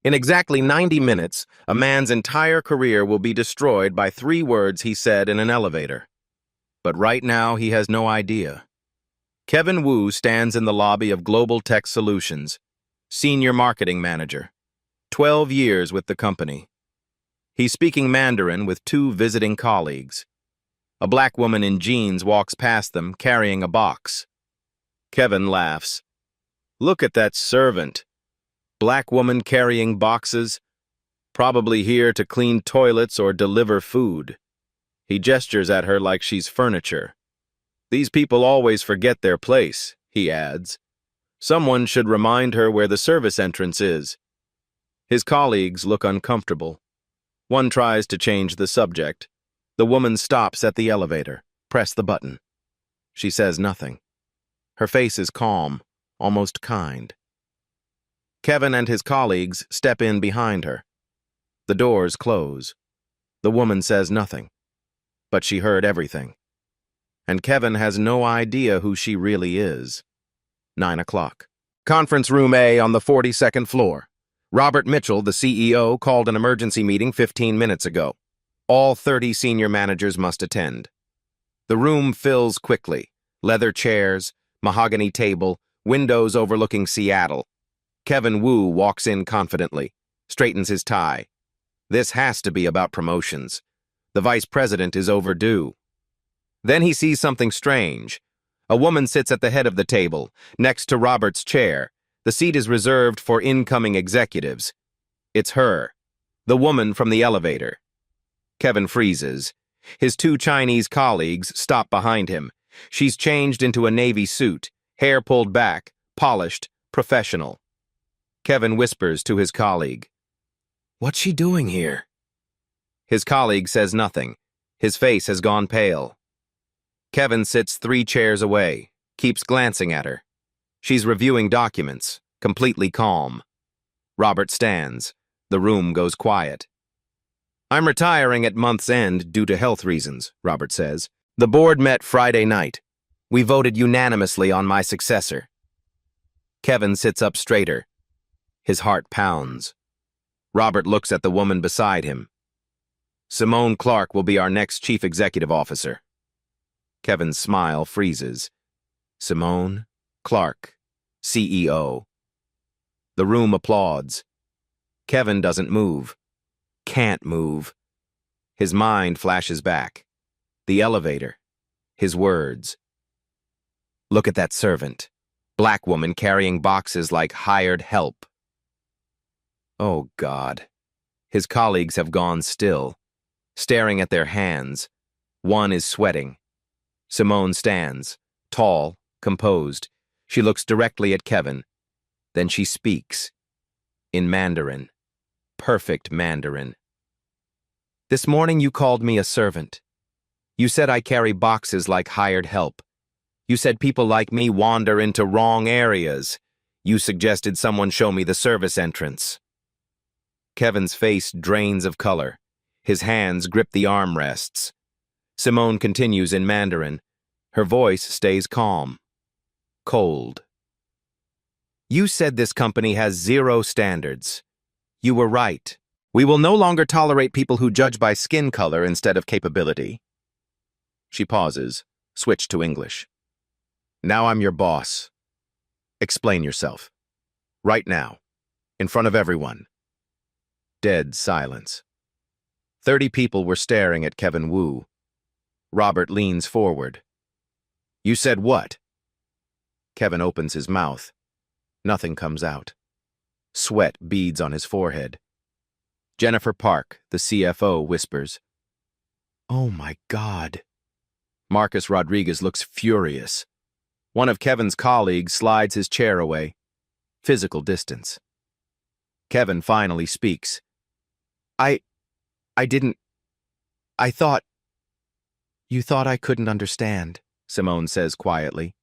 In exactly 90 minutes, a man's entire career will be destroyed by 3 words he said in an elevator. But right now, he has no idea. Kevin Wu stands in the lobby of Global Tech Solutions, Senior Marketing Manager, 12 years with the company. He's speaking Mandarin with 2 visiting colleagues. A black woman in jeans walks past them, carrying a box. Kevin laughs. Look at that servant. Black woman carrying boxes, probably here to clean toilets or deliver food. He gestures at her like she's furniture. These people always forget their place, he adds. Someone should remind her where the service entrance is. His colleagues look uncomfortable. One tries to change the subject. The woman stops at the elevator. Press the button. She says nothing. Her face is calm, almost kind. Kevin and his colleagues step in behind her. The doors close. The woman says nothing, but she heard everything. And Kevin has no idea who she really is. 9 o'clock. Conference room A on the 42nd floor. Robert Mitchell, the CEO, called an emergency meeting 15 minutes ago. All 30 senior managers must attend. The room fills quickly. Leather chairs, mahogany table, windows overlooking Seattle. Kevin Wu walks in confidently, straightens his tie. This has to be about promotions. The vice president is overdue. Then he sees something strange. A woman sits at the head of the table, next to Robert's chair. The seat is reserved for incoming executives. It's her, the woman from the elevator. Kevin freezes. His 2 Chinese colleagues stop behind him. She's changed into a navy suit, hair pulled back, polished, professional. Kevin whispers to his colleague, "What's she doing here?" His colleague says nothing. His face has gone pale. Kevin sits 3 chairs away, keeps glancing at her. She's reviewing documents, completely calm. Robert stands. The room goes quiet. "I'm retiring at month's end due to health reasons," Robert says. "The board met Friday night. We voted unanimously on my successor." Kevin sits up straighter. His heart pounds. Robert looks at the woman beside him. "Simone Clark will be our next chief executive officer." Kevin's smile freezes. Simone Clark, CEO. The room applauds. Kevin doesn't move. Can't move. His mind flashes back. The elevator. His words. Look at that servant. Black woman carrying boxes like hired help. Oh, God. His colleagues have gone still, staring at their hands. One is sweating. Simone stands, tall, composed. She looks directly at Kevin. Then she speaks. In Mandarin. Perfect Mandarin. "This morning you called me a servant. You said I carry boxes like hired help. You said people like me wander into wrong areas. You suggested someone show me the service entrance." Kevin's face drains of color. His hands grip the armrests. Simone continues in Mandarin. Her voice stays calm. Cold. "You said this company has 0 standards. You were right. We will no longer tolerate people who judge by skin color instead of capability." She pauses, switched to English. "Now I'm your boss. Explain yourself. Right now. In front of everyone." Dead silence. 30 people were staring at Kevin Wu. Robert leans forward. "You said what?" Kevin opens his mouth. Nothing comes out. Sweat beads on his forehead. Jennifer Park, the CFO, whispers, "Oh my God." Marcus Rodriguez looks furious. One of Kevin's colleagues slides his chair away. Physical distance. Kevin finally speaks. I didn't. I thought. You thought I couldn't understand," Simone says quietly.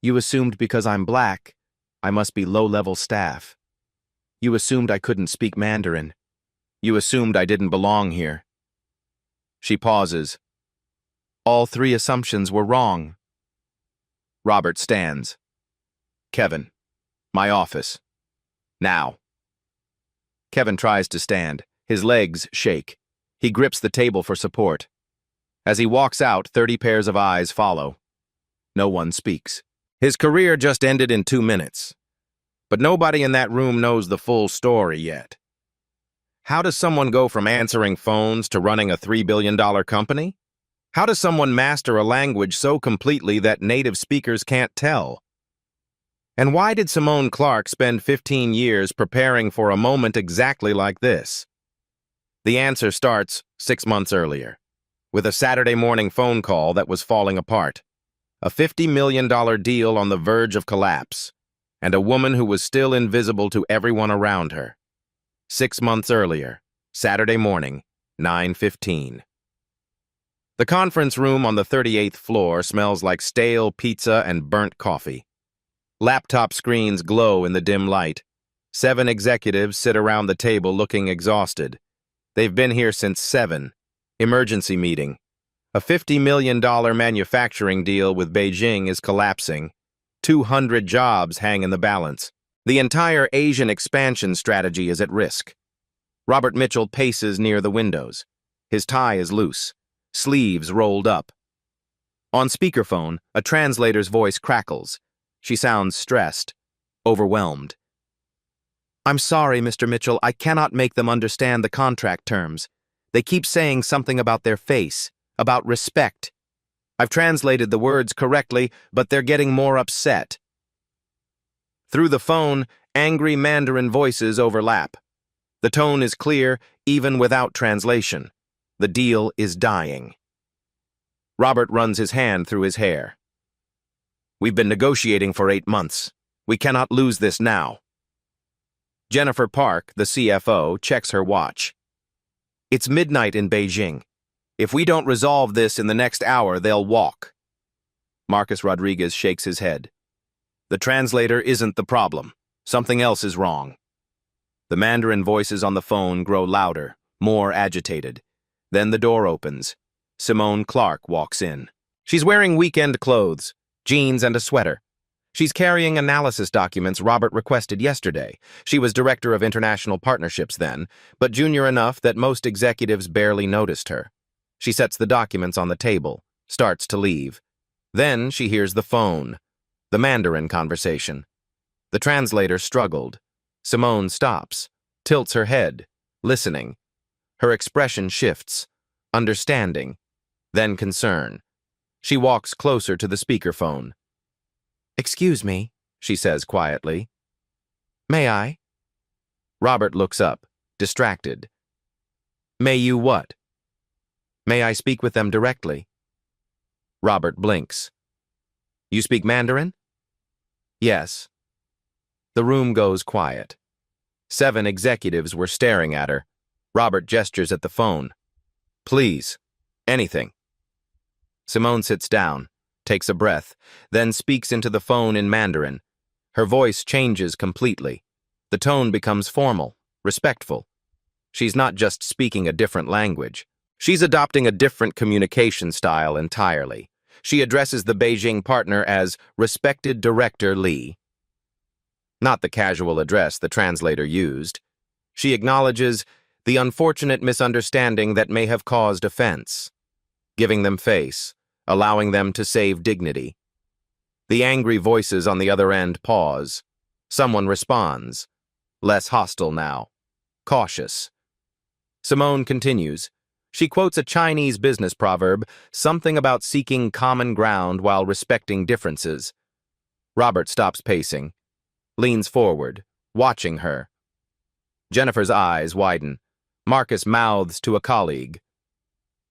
"You assumed because I'm black, I must be low-level staff. You assumed I couldn't speak Mandarin. You assumed I didn't belong here." She pauses. "All 3 assumptions were wrong." Robert stands. "Kevin, my office. Now." Kevin tries to stand. His legs shake. He grips the table for support. As he walks out, 30 pairs of eyes follow. No one speaks. His career just ended in 2 minutes. But nobody in that room knows the full story yet. How does someone go from answering phones to running a $3 billion company? How does someone master a language so completely that native speakers can't tell? And why did Simone Clark spend 15 years preparing for a moment exactly like this? The answer starts 6 months earlier, with a Saturday morning phone call that was falling apart, a $50 million deal on the verge of collapse, and a woman who was still invisible to everyone around her. 6 months earlier, Saturday morning, 9:15. The conference room on the 38th floor smells like stale pizza and burnt coffee. Laptop screens glow in the dim light. 7 executives sit around the table looking exhausted. They've been here since 7. Emergency meeting. A $50 million manufacturing deal with Beijing is collapsing. 200 jobs hang in the balance. The entire Asian expansion strategy is at risk. Robert Mitchell paces near the windows. His tie is loose, sleeves rolled up. On speakerphone, a translator's voice crackles. She sounds stressed, overwhelmed. "I'm sorry, Mr. Mitchell, I cannot make them understand the contract terms. They keep saying something about their face, about respect. I've translated the words correctly, but they're getting more upset." Through the phone, angry Mandarin voices overlap. The tone is clear, even without translation. The deal is dying. Robert runs his hand through his hair. "We've been negotiating for 8 months. We cannot lose this now." Jennifer Park, the CFO, checks her watch. "It's midnight in Beijing. If we don't resolve this in the next hour, they'll walk." Marcus Rodriguez shakes his head. "The translator isn't the problem. Something else is wrong." The Mandarin voices on the phone grow louder, more agitated. Then the door opens. Simone Clark walks in. She's wearing weekend clothes, jeans and a sweater. She's carrying analysis documents Robert requested yesterday. She was director of international partnerships then, but junior enough that most executives barely noticed her. She sets the documents on the table, starts to leave. Then she hears the phone, the Mandarin conversation. The translator struggled. Simone stops, tilts her head, listening. Her expression shifts, understanding, then concern. She walks closer to the speakerphone. "Excuse me," she says quietly. "May I?" Robert looks up, distracted. "May you what?" "May I speak with them directly?" Robert blinks. "You speak Mandarin?" "Yes." The room goes quiet. 7 executives were staring at her. Robert gestures at the phone. "Please, anything." Simone sits down, takes a breath, then speaks into the phone in Mandarin. Her voice changes completely. The tone becomes formal, respectful. She's not just speaking a different language. She's adopting a different communication style entirely. She addresses the Beijing partner as Respected Director Li. Not the casual address the translator used. She acknowledges the unfortunate misunderstanding that may have caused offense, giving them face, allowing them to save dignity. The angry voices on the other end pause. Someone responds, less hostile now, cautious. Simone continues. She quotes a Chinese business proverb, something about seeking common ground while respecting differences. Robert stops pacing, leans forward, watching her. Jennifer's eyes widen. Marcus mouths to a colleague.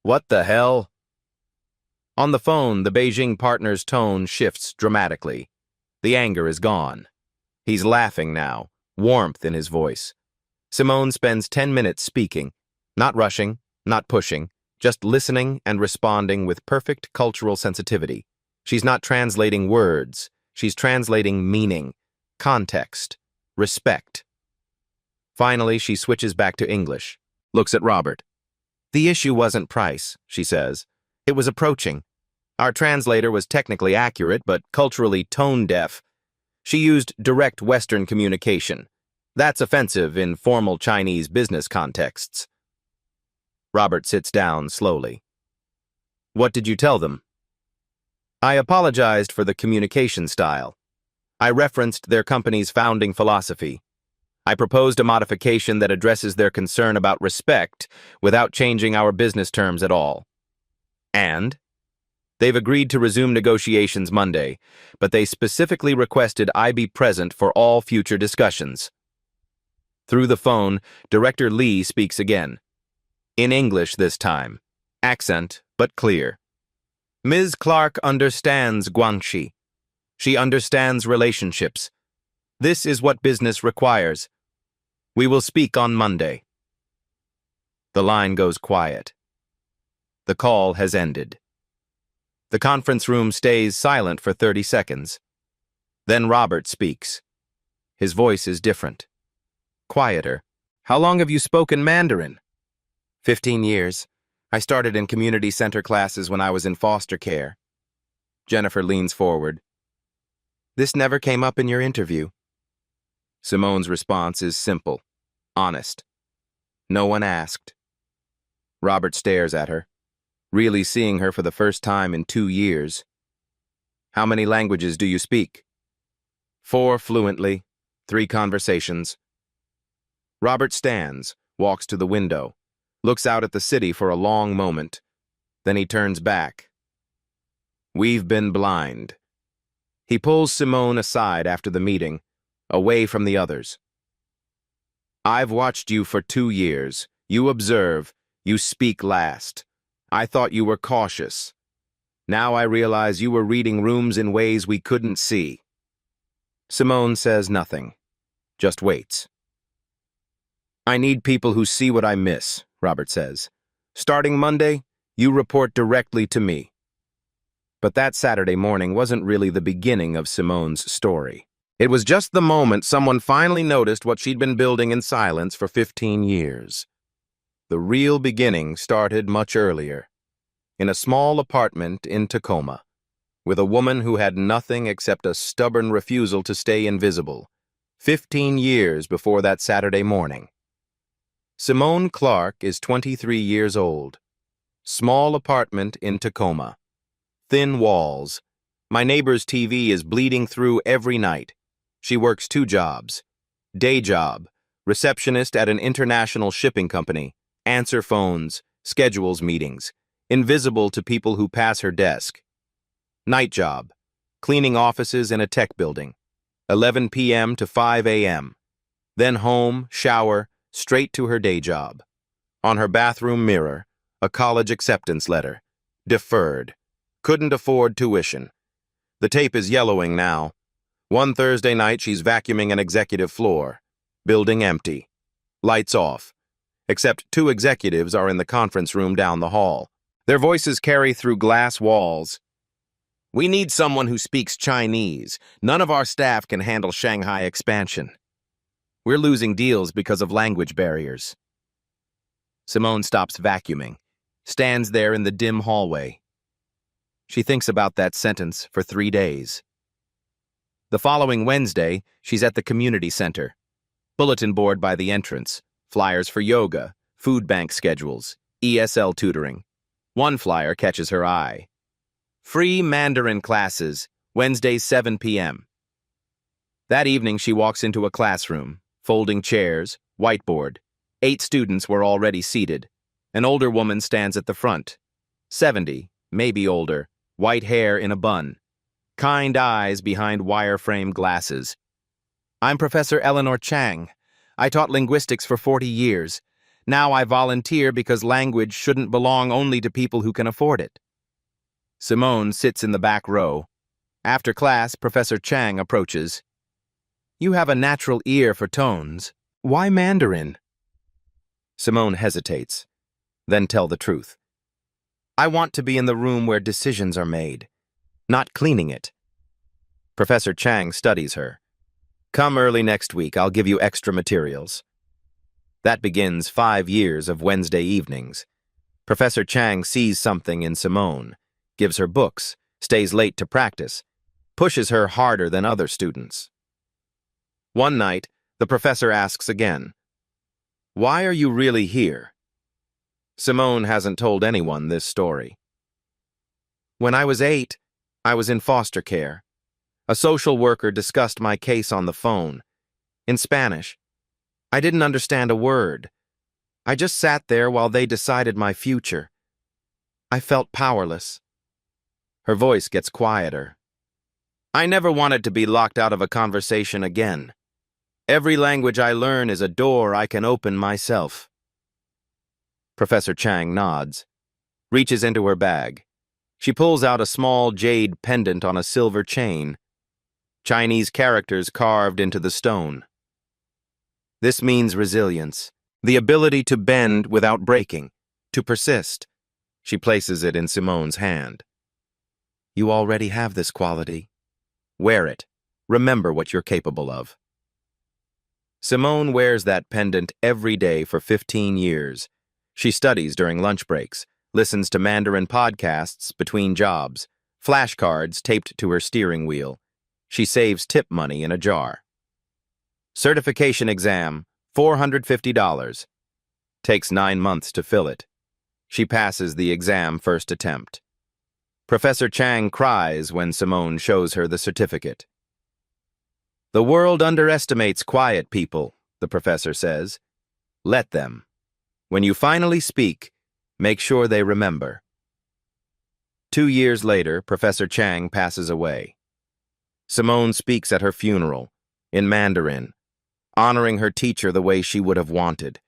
"What the hell?" On the phone, the Beijing partner's tone shifts dramatically. The anger is gone. He's laughing now, warmth in his voice. Simone spends 10 minutes speaking, not rushing, not pushing, just listening and responding with perfect cultural sensitivity. She's not translating words. She's translating meaning, context, respect. Finally, she switches back to English, looks at Robert. "The issue wasn't price," she says. "It was approaching. Our translator was technically accurate, but culturally tone-deaf. She used direct Western communication. That's offensive in formal Chinese business contexts. Robert sits down slowly. What did you tell them? I apologized for the communication style. I referenced their company's founding philosophy. I proposed a modification that addresses their concern about respect without changing our business terms at all. And? They've agreed to resume negotiations Monday, but they specifically requested I be present for all future discussions. Through the phone, Director Lee speaks again. In English this time. Accent, but clear. Ms. Clark understands Guangxi. She understands relationships. This is what business requires. We will speak on Monday. The line goes quiet. The call has ended. The conference room stays silent for 30 seconds. Then Robert speaks. His voice is different. Quieter. How long have you spoken Mandarin? 15 years. I started in community center classes when I was in foster care. Jennifer leans forward. This never came up in your interview. Simone's response is simple, honest. No one asked. Robert stares at her, really seeing her for the first time in 2 years. How many languages do you speak? 4 fluently, 3 conversations. Robert stands, walks to the window, looks out at the city for a long moment. Then he turns back. We've been blind. He pulls Simone aside after the meeting, away from the others. I've watched you for 2 years. You observe. You speak last. I thought you were cautious. Now I realize you were reading rooms in ways we couldn't see. Simone says nothing, just waits. I need people who see what I miss, Robert says. Starting Monday, you report directly to me. But that Saturday morning wasn't really the beginning of Simone's story. It was just the moment someone finally noticed what she'd been building in silence for 15 years. The real beginning started much earlier, in a small apartment in Tacoma, with a woman who had nothing except a stubborn refusal to stay invisible, 15 years before that Saturday morning. Simone Clark is 23 years old. Small apartment in Tacoma. Thin walls. My neighbor's TV is bleeding through every night. She works 2 jobs. Day job, receptionist at an international shipping company, answer phones, schedules meetings, invisible to people who pass her desk. Night job, cleaning offices in a tech building, 11 p.m. to 5 a.m. Then home, shower, straight to her day job. On her bathroom mirror, a college acceptance letter. Deferred. Couldn't afford tuition. The tape is yellowing now. One Thursday night, she's vacuuming an executive floor. Building empty. Lights off. Except 2 executives are in the conference room down the hall. Their voices carry through glass walls. We need someone who speaks Chinese. None of our staff can handle Shanghai expansion. We're losing deals because of language barriers. Simone stops vacuuming, stands there in the dim hallway. She thinks about that sentence for 3 days. The following Wednesday, she's at the community center. Bulletin board by the entrance, flyers for yoga, food bank schedules, ESL tutoring. One flyer catches her eye. Free Mandarin classes, Wednesday 7 p.m. That evening she walks into a classroom, folding chairs, whiteboard. 8 students were already seated. An older woman stands at the front. 70, maybe older, white hair in a bun. Kind eyes behind wireframe glasses. I'm Professor Eleanor Chang. I taught linguistics for 40 years. Now I volunteer because language shouldn't belong only to people who can afford it. Simone sits in the back row. After class, Professor Chang approaches. You have a natural ear for tones. Why Mandarin? Simone hesitates. Then tell the truth. I want to be in the room where decisions are made, not cleaning it. Professor Chang studies her. Come early next week, I'll give you extra materials. That begins 5 years of Wednesday evenings. Professor Chang sees something in Simone, gives her books, stays late to practice, pushes her harder than other students. One night, The professor asks again, "Why are you really here?" Simone hasn't told anyone this story. "When I was 8, I was in foster care. A social worker discussed my case on the phone. In Spanish. I didn't understand a word. I just sat there while they decided my future. I felt powerless." Her voice gets quieter. "I never wanted to be locked out of a conversation again. Every language I learn is a door I can open myself." Professor Chang nods, reaches into her bag. She pulls out a small jade pendant on a silver chain. Chinese characters carved into the stone. "This means resilience, the ability to bend without breaking, to persist." She places it in Simone's hand. "You already have this quality. Wear it. Remember what you're capable of." Simone wears that pendant every day for 15 years. She studies during lunch breaks, listens to Mandarin podcasts between jobs, flashcards taped to her steering wheel. She saves tip money in a jar. Certification exam, $450. Takes 9 months to fill it. She passes the exam first attempt. Professor Chang cries when Simone shows her the certificate. "The world underestimates quiet people," the professor says. "Let them. When you finally speak, make sure they remember." 2 years later, Professor Chang passes away. Simone speaks at her funeral, in Mandarin, honoring her teacher the way she would have wanted.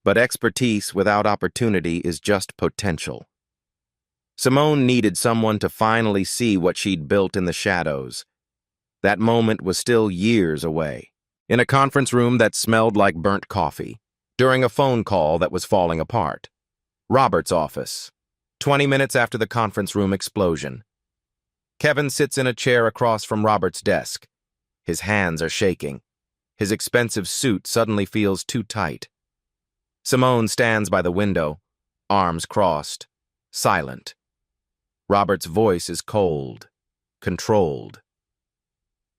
But expertise without opportunity is just potential. Simone needed someone to finally see what she'd built in the shadows. That moment was still years away. In a conference room that smelled like burnt coffee, during a phone call that was falling apart. Robert's office, 20 minutes after the conference room explosion. Kevin sits in a chair across from Robert's desk. His hands are shaking. His expensive suit suddenly feels too tight. Simone stands by the window, arms crossed, silent. Robert's voice is cold, controlled.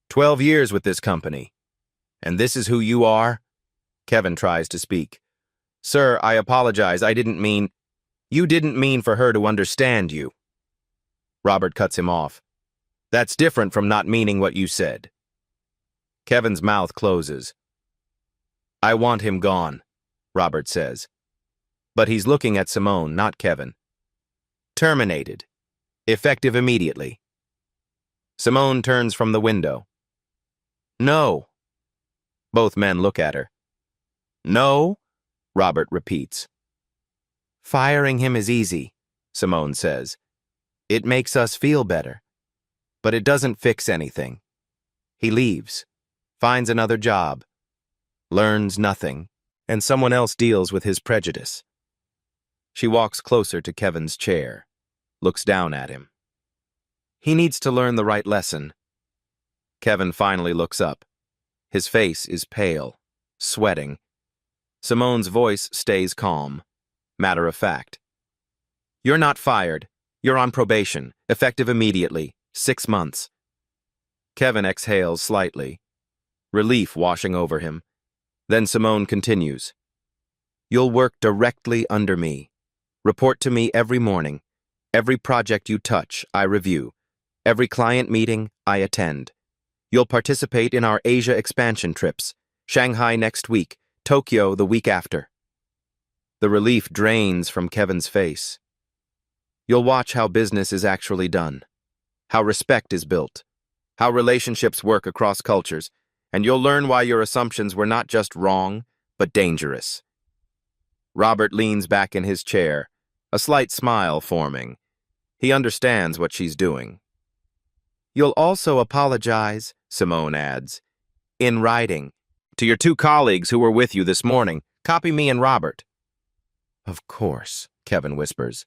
12 years with this company. And this is who you are?" Kevin tries to speak. "Sir, I apologize. I didn't mean—" "You didn't mean for her to understand you." Robert cuts him off. "That's different from not meaning what you said." Kevin's mouth closes. "I want him gone," Robert says. But he's looking at Simone, not Kevin. "Terminated. Effective immediately." Simone turns from the window. "No." Both men look at her. "No?" Robert repeats. "Firing him is easy," Simone says. "It makes us feel better. But it doesn't fix anything." He leaves, finds another job, learns nothing, and someone else deals with his prejudice. She walks closer to Kevin's chair, looks down at him. He needs to learn the right lesson. Kevin finally looks up. His face is pale, sweating. Simone's voice stays calm, matter of fact. "You're not fired. You're on probation, effective immediately, 6 months." Kevin exhales slightly, relief washing over him. Then Simone continues. "You'll work directly under me. Report to me every morning. Every project you touch, I review. Every client meeting, I attend. You'll participate in our Asia expansion trips, Shanghai next week, Tokyo the week after." The relief drains from Kevin's face. "You'll watch how business is actually done, how respect is built, how relationships work across cultures, and you'll learn why your assumptions were not just wrong, but dangerous." Robert leans back in his chair, a slight smile forming. He understands what she's doing. "You'll also apologize," Simone adds, "in writing. To your 2 colleagues who were with you this morning, copy me and Robert." "Of course," Kevin whispers.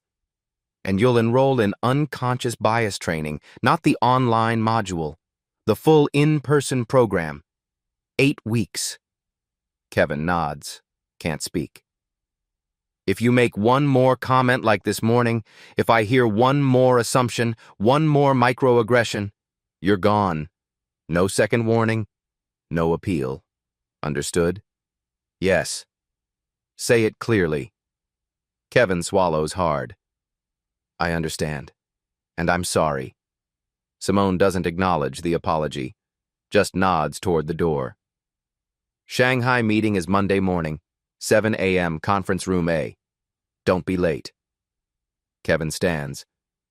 "And you'll enroll in unconscious bias training, not the online module, the full in-person program. 8 weeks. Kevin nods, can't speak. "If you make one more comment like this morning, if I hear one more assumption, one more microaggression, you're gone. No second warning, no appeal." Understood? Yes. Say it clearly. Kevin swallows hard. I understand. And I'm sorry. Simone doesn't acknowledge the apology, just nods toward the door. Shanghai meeting is Monday morning, 7 a.m., conference room A. Don't be late. Kevin stands.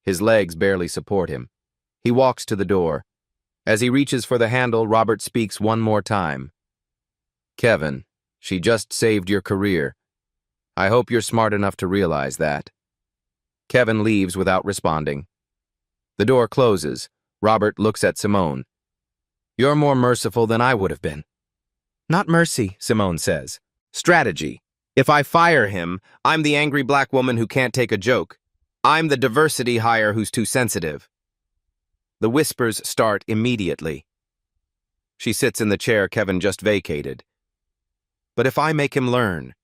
His legs barely support him. He walks to the door. As he reaches for the handle, Robert speaks one more time. Kevin, she just saved your career. I hope you're smart enough to realize that. Kevin leaves without responding. The door closes. Robert looks at Simone. You're more merciful than I would have been. Not mercy, Simone says. Strategy. If I fire him, I'm the angry black woman who can't take a joke. I'm the diversity hire who's too sensitive. The whispers start immediately. She sits in the chair Kevin just vacated. But if I make him learn,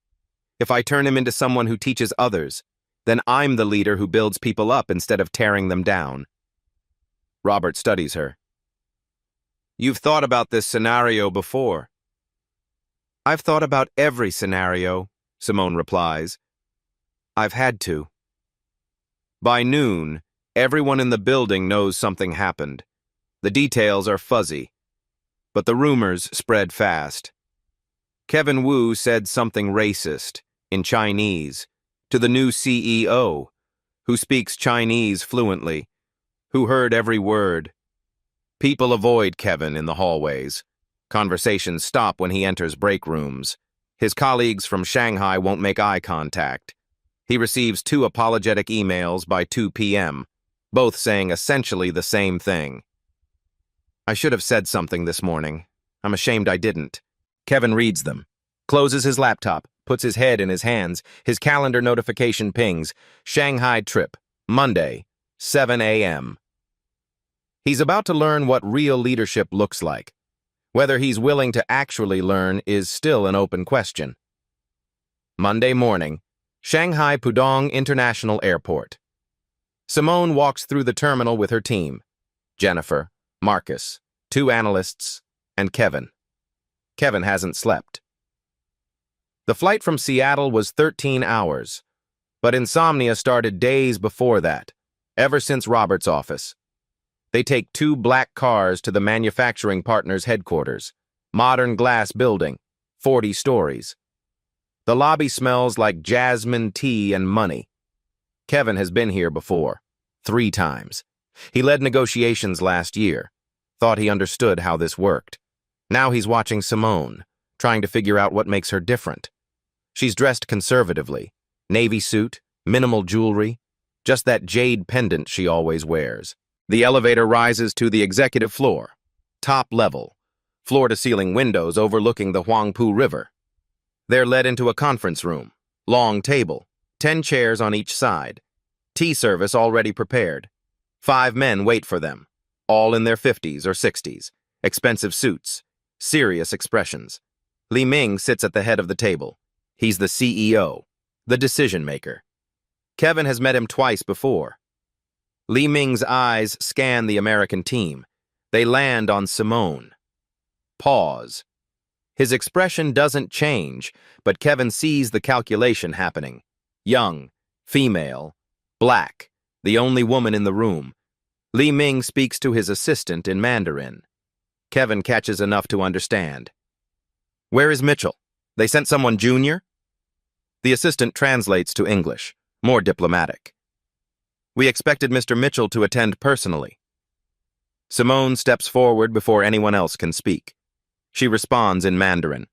if I turn him into someone who teaches others, then I'm the leader who builds people up instead of tearing them down. Robert studies her. You've thought about this scenario before. I've thought about every scenario, Simone replies. I've had to. By noon, everyone in the building knows something happened. The details are fuzzy, but the rumors spread fast. Kevin Wu said something racist, in Chinese, to the new CEO, who speaks Chinese fluently, who heard every word. People avoid Kevin in the hallways. Conversations stop when he enters break rooms. His colleagues from Shanghai won't make eye contact. He receives 2 apologetic emails by 2 p.m., both saying essentially the same thing. I should have said something this morning. I'm ashamed I didn't. Kevin reads them, closes his laptop, puts his head in his hands, his calendar notification pings. Shanghai trip, Monday, 7 a.m. He's about to learn what real leadership looks like. Whether he's willing to actually learn is still an open question. Monday morning, Shanghai Pudong International Airport. Simone walks through the terminal with her team. Jennifer, Marcus, 2 analysts, and Kevin. Kevin hasn't slept. The flight from Seattle was 13 hours, but insomnia started days before that, ever since Robert's office. They take 2 black cars to the manufacturing partner's headquarters, modern glass building, 40 stories. The lobby smells like jasmine tea and money. Kevin has been here before, 3 times. He led negotiations last year, thought he understood how this worked. Now he's watching Simone, trying to figure out what makes her different. She's dressed conservatively, navy suit, minimal jewelry, just that jade pendant she always wears. The elevator rises to the executive floor, top level, floor-to-ceiling windows overlooking the Huangpu River. They're led into a conference room, long table, 10 chairs on each side, tea service already prepared. 5 men wait for them, all in their 50s or 60s, expensive suits, serious expressions. Li Ming sits at the head of the table. He's the CEO, the decision-maker. Kevin has met him twice before. Li Ming's eyes scan the American team. They land on Simone. Pause. His expression doesn't change, but Kevin sees the calculation happening. Young, female, black, the only woman in the room. Li Ming speaks to his assistant in Mandarin. Kevin catches enough to understand. Where is Mitchell? They sent someone junior? The assistant translates to English, more diplomatic. We expected Mr. Mitchell to attend personally. Simone steps forward before anyone else can speak. She responds in Mandarin.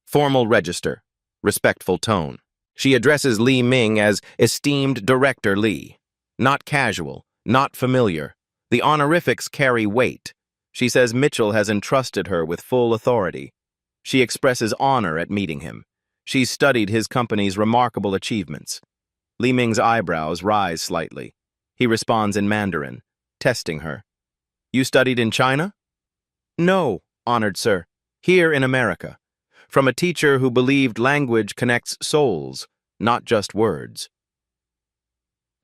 Formal register, respectful tone. She addresses Li Ming as esteemed Director Li. Not casual, not familiar. The honorifics carry weight. She says Mitchell has entrusted her with full authority. She expresses honor at meeting him. She's studied his company's remarkable achievements. Li Ming's eyebrows rise slightly. He responds in Mandarin, testing her. You studied in China? No, honored sir. Here in America. From a teacher who believed language connects souls, not just words.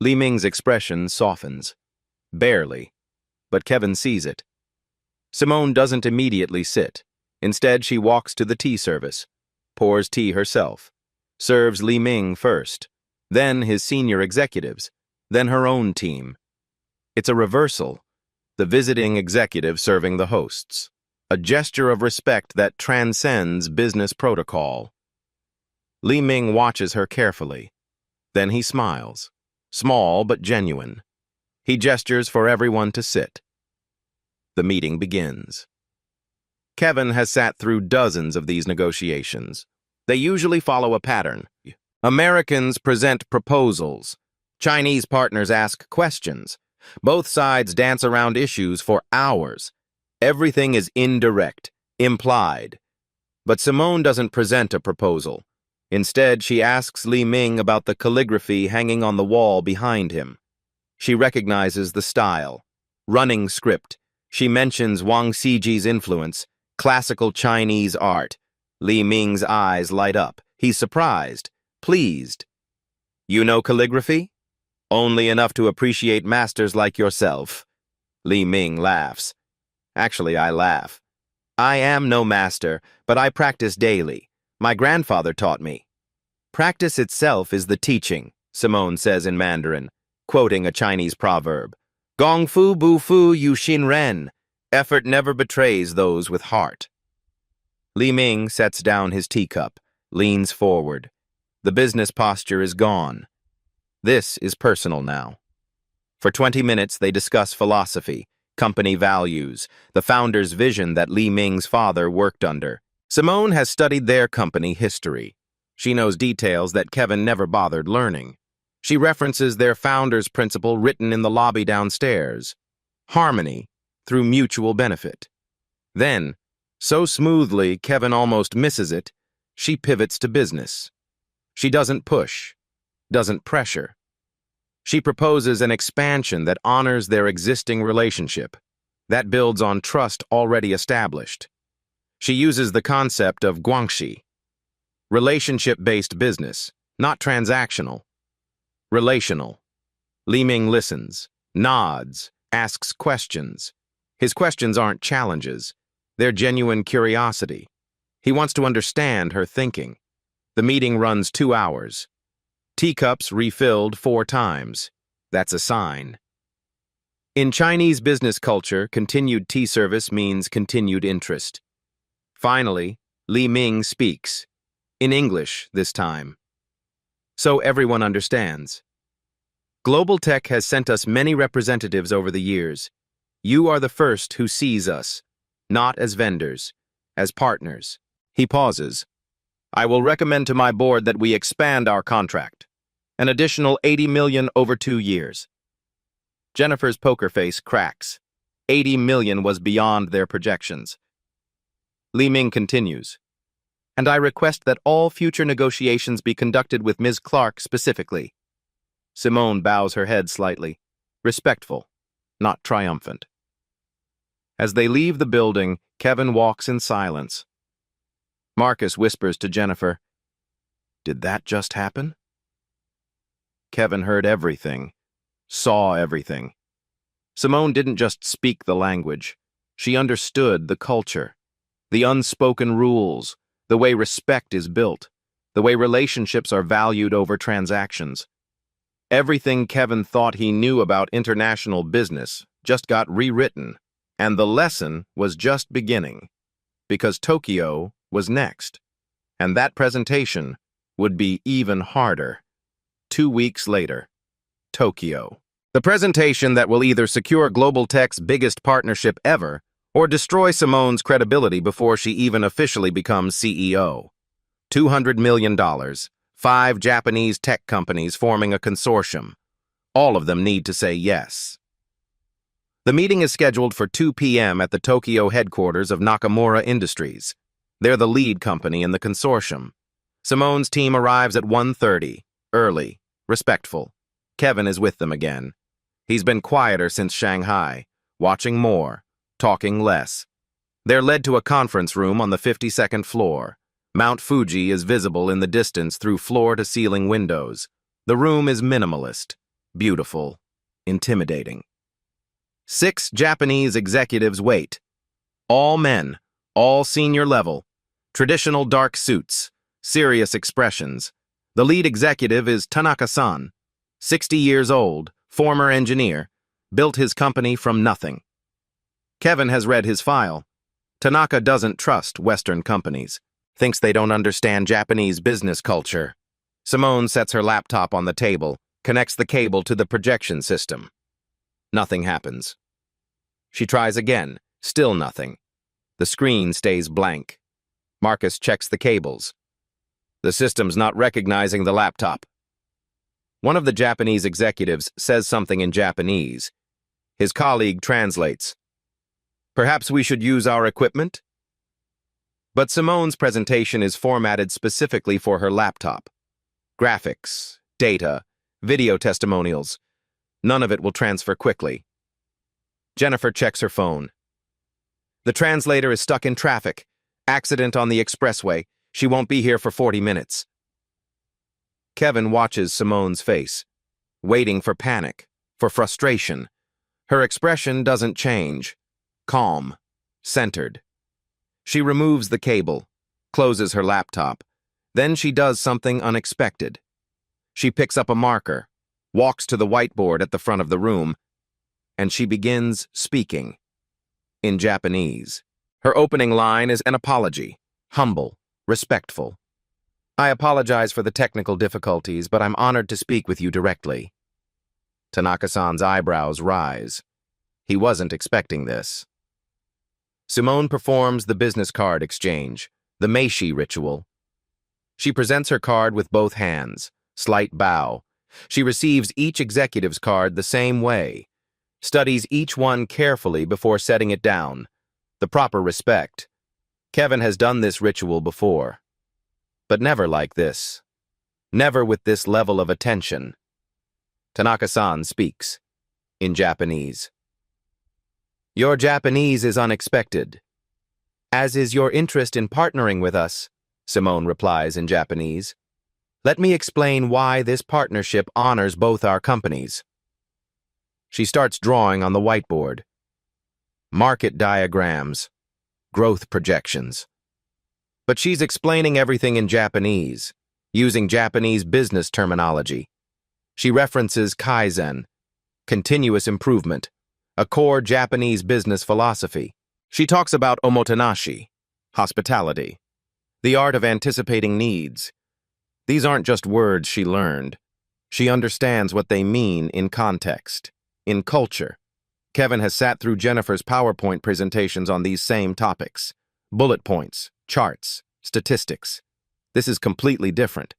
Li Ming's expression softens. Barely. But Kevin sees it. Simone doesn't immediately sit. Instead, she walks to the tea service, pours tea herself, serves Li Ming first, then his senior executives, then her own team. It's a reversal, the visiting executive serving the hosts, a gesture of respect that transcends business protocol. Li Ming watches her carefully. Then he smiles, small but genuine. He gestures for everyone to sit. The meeting begins. Kevin has sat through dozens of these negotiations. They usually follow a pattern. Americans present proposals. Chinese partners ask questions. Both sides dance around issues for hours. Everything is indirect, implied. But Simone doesn't present a proposal. Instead, she asks Li Ming about the calligraphy hanging on the wall behind him. She recognizes the style. Running script. She mentions Wang Xiji's influence, classical Chinese art. Li Ming's eyes light up. He's surprised, pleased. You know calligraphy? Only enough to appreciate masters like yourself. Li Ming laughs. Actually, I laugh. I am no master, but I practice daily. My grandfather taught me. Practice itself is the teaching, Simone says in Mandarin, quoting a Chinese proverb. Gong fu bu fu yu xin ren. Effort never betrays those with heart. Li Ming sets down his teacup, leans forward. The business posture is gone. This is personal now. For 20 minutes, they discuss philosophy, company values, the founder's vision that Li Ming's father worked under. Simone has studied their company history. She knows details that Kevin never bothered learning. She references their founder's principle written in the lobby downstairs. Harmony through mutual benefit. Then, so smoothly Kevin almost misses it, she pivots to business. She doesn't push, doesn't pressure. She proposes an expansion that honors their existing relationship, that builds on trust already established. She uses the concept of guanxi, relationship-based business, not transactional. Relational. Li Ming listens, nods, asks questions. His questions aren't challenges. They're genuine curiosity. He wants to understand her thinking. The meeting runs 2 hours. Teacups refilled 4 times. That's a sign. In Chinese business culture, continued tea service means continued interest. Finally, Li Ming speaks. In English this time. So everyone understands. Global Tech has sent us many representatives over the years. You are the first who sees us, not as vendors, as partners. He pauses. I will recommend to my board that we expand our contract. An additional $80 million over 2 years. Jennifer's poker face cracks. $80 million was beyond their projections. Li Ming continues. And I request that all future negotiations be conducted with Ms. Clark specifically. Simone bows her head slightly, respectful, not triumphant. As they leave the building, Kevin walks in silence. Marcus whispers to Jennifer, "Did that just happen?" Kevin heard everything, saw everything. Simone didn't just speak the language. She understood the culture, the unspoken rules, the way respect is built, the way relationships are valued over transactions. Everything Kevin thought he knew about international business just got rewritten, and the lesson was just beginning, because Tokyo was next, and that presentation would be even harder. 2 weeks later, Tokyo. The presentation that will either secure Global Tech's biggest partnership ever or destroy Simone's credibility before she even officially becomes CEO. $200 million, 5 Japanese tech companies forming a consortium. All of them need to say yes. The meeting is scheduled for 2 p.m. at the Tokyo headquarters of Nakamura Industries. They're the lead company in the consortium. Simone's team arrives at 1:30, early, respectful. Kevin is with them again. He's been quieter since Shanghai, watching more, talking less. They're led to a conference room on the 52nd floor. Mount Fuji is visible in the distance through floor-to-ceiling windows. The room is minimalist, beautiful, intimidating. 6 Japanese executives wait. All men, All senior level. Traditional dark suits. Serious expressions. The lead executive is Tanaka-san. 60 years old, former engineer. Built his company from nothing. Kevin has read his file. Tanaka doesn't trust Western companies. Thinks they don't understand Japanese business culture. Simone sets her laptop on the table, connects the cable to the projection system. Nothing happens. She tries again, still nothing. The screen stays blank. Marcus checks the cables. The system's not recognizing the laptop. One of the Japanese executives says something in Japanese. His colleague translates. Perhaps we should use our equipment? But Simone's presentation is formatted specifically for her laptop. Graphics, data, video testimonials. None of it will transfer quickly. Jennifer checks her phone. The translator is stuck in traffic. Accident on the expressway. She won't be here for 40 minutes. Kevin watches Simone's face, waiting for panic, for frustration. Her expression doesn't change. Calm, centered. She removes the cable, closes her laptop. Then she does something unexpected. She picks up a marker, walks to the whiteboard at the front of the room, and she begins speaking. In Japanese. Her opening line is an apology, humble, respectful. I apologize for the technical difficulties, but I'm honored to speak with you directly. Tanaka-san's eyebrows rise. He wasn't expecting this. Simone performs the business card exchange, the Meishi ritual. She presents her card with both hands, slight bow. She receives each executive's card the same way, studies each one carefully before setting it down. The proper respect. Kevin has done this ritual before, but never like this. Never with this level of attention. Tanaka-san speaks, in Japanese. Your Japanese is unexpected. As is your interest in partnering with us, Simone replies in Japanese. Let me explain why this partnership honors both our companies. She starts drawing on the whiteboard. Market diagrams, growth projections. But she's explaining everything in Japanese, using Japanese business terminology. She references Kaizen, continuous improvement, a core Japanese business philosophy. She talks about omotenashi, hospitality, the art of anticipating needs. These aren't just words she learned. She understands what they mean in context, in culture. Kevin has sat through Jennifer's PowerPoint presentations on these same topics. Bullet points, charts, statistics. This is completely different.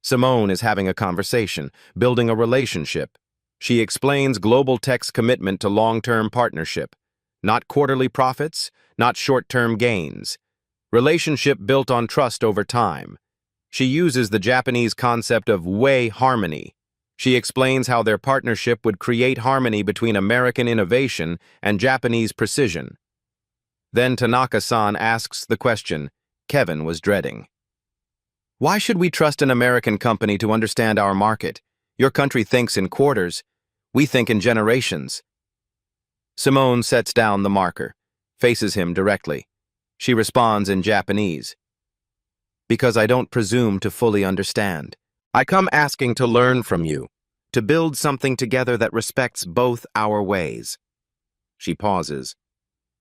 Simone is having a conversation, building a relationship. She explains Global Tech's commitment to long-term partnership. Not quarterly profits, not short-term gains. Relationship built on trust over time. She uses the Japanese concept of way harmony. She explains how their partnership would create harmony between American innovation and Japanese precision. Then Tanaka-san asks the question Kevin was dreading. Why should we trust an American company to understand our market? Your country thinks in quarters. We think in generations. Simone sets down the marker, faces him directly. She responds in Japanese. Because I don't presume to fully understand. I come asking to learn from you, to build something together that respects both our ways. She pauses.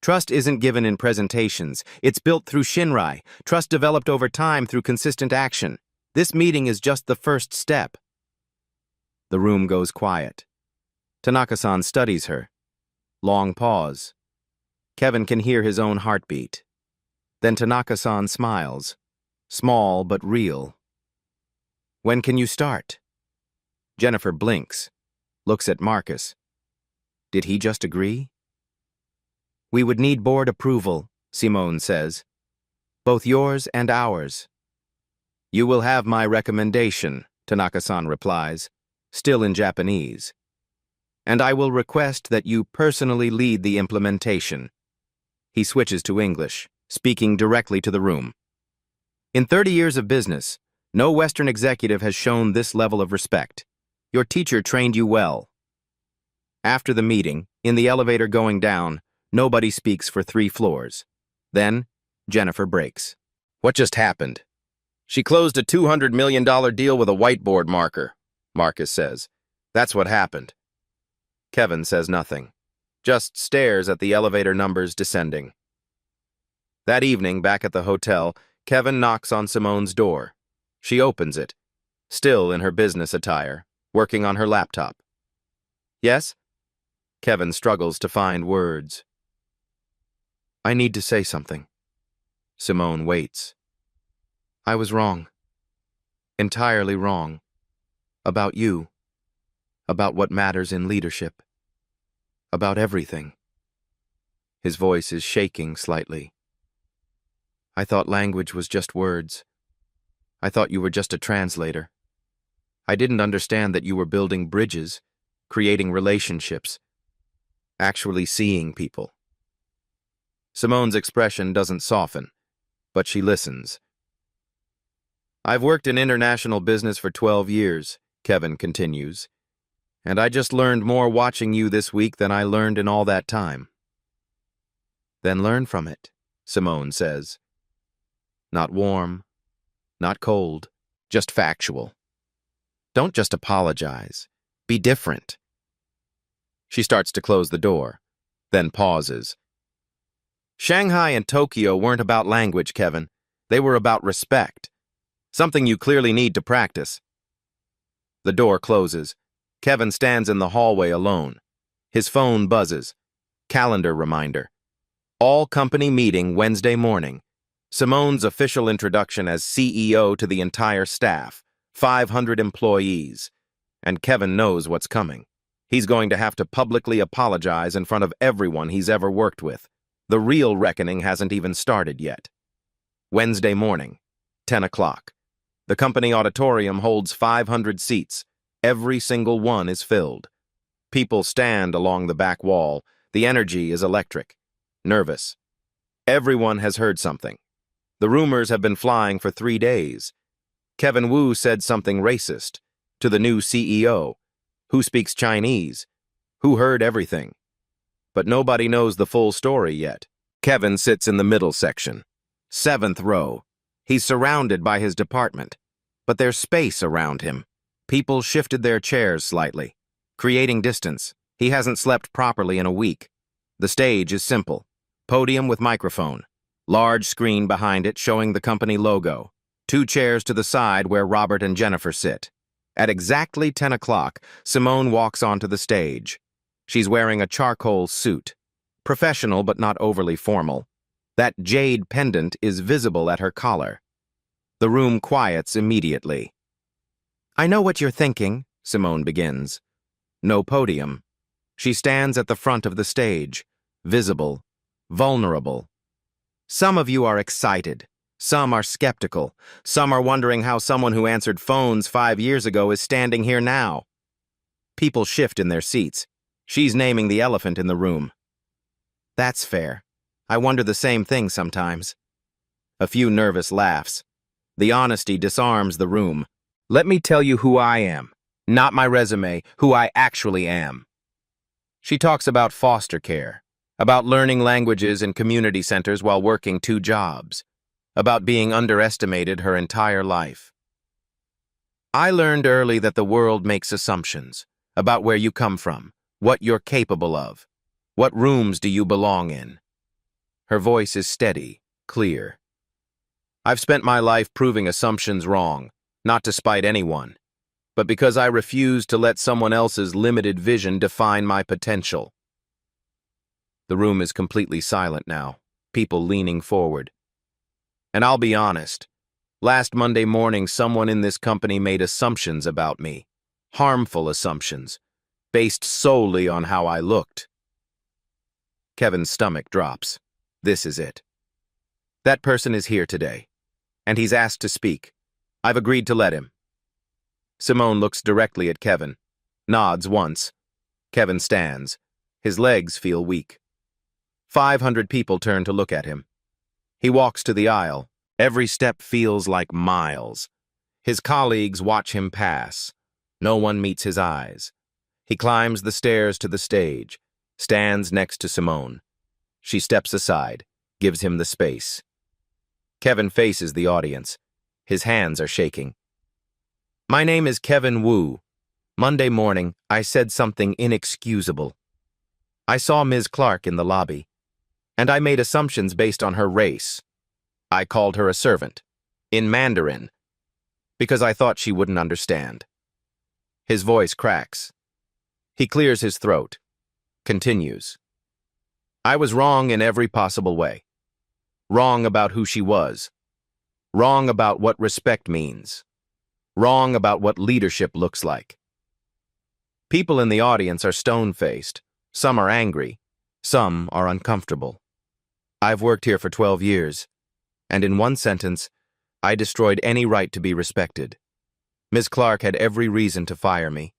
Trust isn't given in presentations. It's built through shinrai, trust developed over time through consistent action. This meeting is just the first step. The room goes quiet. Tanaka-san studies her. Long pause. Kevin can hear his own heartbeat. Then Tanaka-san smiles. Small but real. When can you start? Jennifer blinks, looks at Marcus. Did he just agree? We would need board approval, Simone says. Both yours and ours. You will have my recommendation, Tanaka-san replies, still in Japanese. And I will request that you personally lead the implementation. He switches to English, speaking directly to the room. In 30 years of business, no Western executive has shown this level of respect. Your teacher trained you well. After the meeting, in the elevator going down, nobody speaks for 3 floors. Then, Jennifer breaks. What just happened? She closed a $200 million deal with a whiteboard marker, Marcus says. That's what happened. Kevin says nothing, just stares at the elevator numbers descending. That evening, back at the hotel, Kevin knocks on Simone's door. She opens it, still in her business attire, working on her laptop. Yes? Kevin struggles to find words. I need to say something. Simone waits. I was wrong. Entirely wrong. About you. About what matters in leadership. About everything. His voice is shaking slightly. I thought language was just words. I thought you were just a translator. I didn't understand that you were building bridges, creating relationships, actually seeing people. Simone's expression doesn't soften, but she listens. I've worked in international business for 12 years, Kevin continues, and I just learned more watching you this week than I learned in all that time. Then learn from it, Simone says. Not warm, not cold, just factual. Don't just apologize. Be different. She starts to close the door, then pauses. Shanghai and Tokyo weren't about language, Kevin. They were about respect. Something you clearly need to practice. The door closes. Kevin stands in the hallway alone. His phone buzzes. Calendar reminder. All company meeting Wednesday morning. Simone's official introduction as CEO to the entire staff, 500 employees. And Kevin knows what's coming. He's going to have to publicly apologize in front of everyone he's ever worked with. The real reckoning hasn't even started yet. Wednesday morning, 10 o'clock. The company auditorium holds 500 seats. Every single one is filled. People stand along the back wall. The energy is electric. Nervous. Everyone has heard something. The rumors have been flying for 3 days. Kevin Wu said something racist to the new CEO. Who speaks Chinese? Who heard everything? But nobody knows the full story yet. Kevin sits in the middle section, 7th row. He's surrounded by his department, but there's space around him. People shifted their chairs slightly, creating distance. He hasn't slept properly in a week. The stage is simple. Podium with microphone. Large screen behind it showing the company logo. 2 chairs to the side where Robert and Jennifer sit. At exactly 10 o'clock, Simone walks onto the stage. She's wearing a charcoal suit. Professional but not overly formal. That jade pendant is visible at her collar. The room quiets immediately. I know what you're thinking, Simone begins. No podium. She stands at the front of the stage, visible, vulnerable. Some of you are excited. Some are skeptical. Some are wondering how someone who answered phones 5 years ago is standing here now. People shift in their seats. She's naming the elephant in the room. That's fair. I wonder the same thing sometimes. A few nervous laughs. The honesty disarms the room. Let me tell you who I am. Not my resume, who I actually am. She talks about foster care, about learning languages in community centers while working 2 jobs, about being underestimated her entire life. I learned early that the world makes assumptions about where you come from, what you're capable of. What rooms do you belong in? Her voice is steady, clear. I've spent my life proving assumptions wrong, not to spite anyone, but because I refuse to let someone else's limited vision define my potential. The room is completely silent now, people leaning forward. And I'll be honest, last Monday morning someone in this company made assumptions about me, harmful assumptions, based solely on how I looked. Kevin's stomach drops. This is it. That person is here today, and he's asked to speak. I've agreed to let him. Simone looks directly at Kevin, nods once. Kevin stands. His legs feel weak. 500 people turn to look at him. He walks to the aisle. Every step feels like miles. His colleagues watch him pass. No one meets his eyes. He climbs the stairs to the stage, stands next to Simone. She steps aside, gives him the space. Kevin faces the audience. His hands are shaking. My name is Kevin Wu. Monday morning, I said something inexcusable. I saw Ms. Clark in the lobby, and I made assumptions based on her race. I called her a servant, in Mandarin, because I thought she wouldn't understand. His voice cracks. He clears his throat, continues. I was wrong in every possible way. Wrong about who she was. Wrong about what respect means. Wrong about what leadership looks like. People in the audience are stone-faced. Some are angry. Some are uncomfortable. I've worked here for 12 years, and in one sentence, I destroyed any right to be respected. Ms. Clark had every reason to fire me.